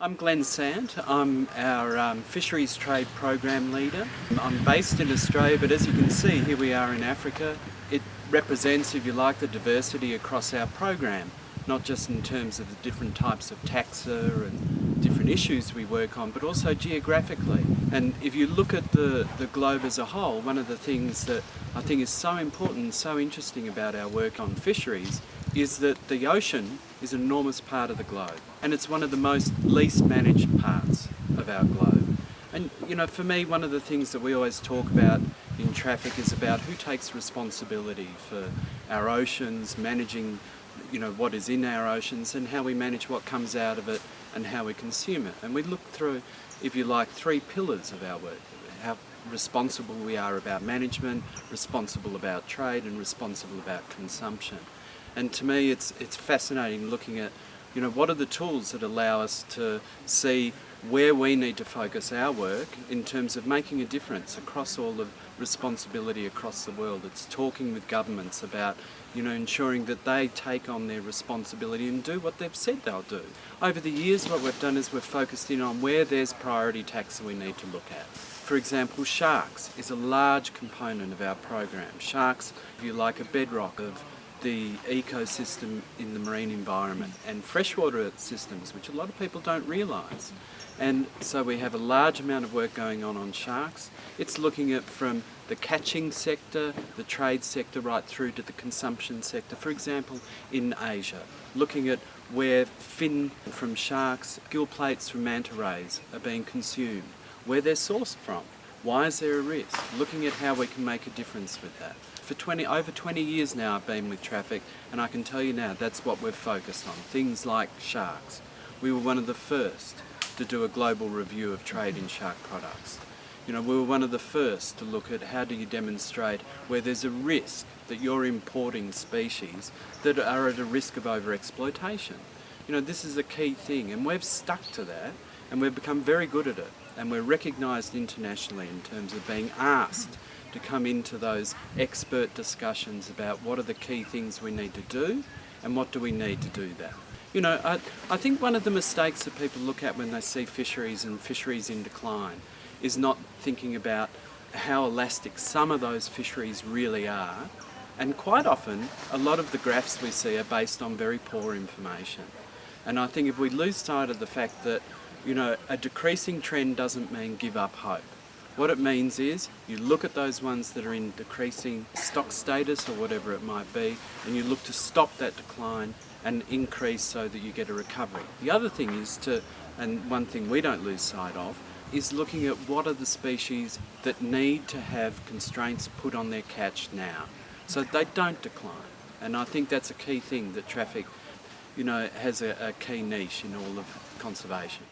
I'm Glenn Sant. I'm our Fisheries Trade Program Leader. I'm based in Australia, but as you can see, here we are in Africa. It represents, if you like, the diversity across our program, not just in terms of the different types of taxa and different issues we work on, but also geographically. And if you look at the globe as a whole, one of the things that I think is so important and so interesting about our work on fisheries is that the ocean is an enormous part of the globe, and it's one of the most least managed parts of our globe. And you know, for me, one of the things that we always talk about in traffic is about who takes responsibility for our oceans, managing what is in our oceans, and how we manage what comes out of it and how we consume it. And we look through, if you like, three pillars of our work: how responsible we are about management, responsible about trade, and responsible about consumption. And to me, it's fascinating looking at, what are the tools that allow us to see where we need to focus our work in terms of making a difference across all of responsibility across the world. It's talking with governments about, ensuring that they take on their responsibility and do what they've said they'll do. Over the years, what we've done is we've focused in on where there's priority taxa we need to look at. For example, sharks is a large component of our program. Sharks, if you like, a bedrock of the ecosystem in the marine environment, and freshwater systems, which a lot of people don't realise. And so we have a large amount of work going on sharks. It's looking at from the catching sector, the trade sector, right through to the consumption sector. For example, in Asia, looking at where fin from sharks, gill plates from manta rays are being consumed, where they're sourced from. Why is there a risk? Looking at how we can make a difference with that. For over 20 years now I've been with traffic, and I can tell you now that's what we've focused on, things like sharks. We were one of the first to do a global review of trade in shark products. We were one of the first to look at how do you demonstrate where there's a risk that you're importing species that are at a risk of overexploitation. This is a key thing, and we've stuck to that, and we've become very good at it, and we're recognised internationally in terms of being asked to come into those expert discussions about what are the key things we need to do and what do we need to do that. I think one of the mistakes that people look at when they see fisheries and fisheries in decline is not thinking about how elastic some of those fisheries really are, and quite often a lot of the graphs we see are based on very poor information. And I think if we lose sight of the fact that a decreasing trend doesn't mean give up hope. What it means is you look at those ones that are in decreasing stock status or whatever it might be, and you look to stop that decline and increase so that you get a recovery. The other thing is and one thing we don't lose sight of, is looking at what are the species that need to have constraints put on their catch now so they don't decline. And I think that's a key thing that traffic has a key niche in all of conservation.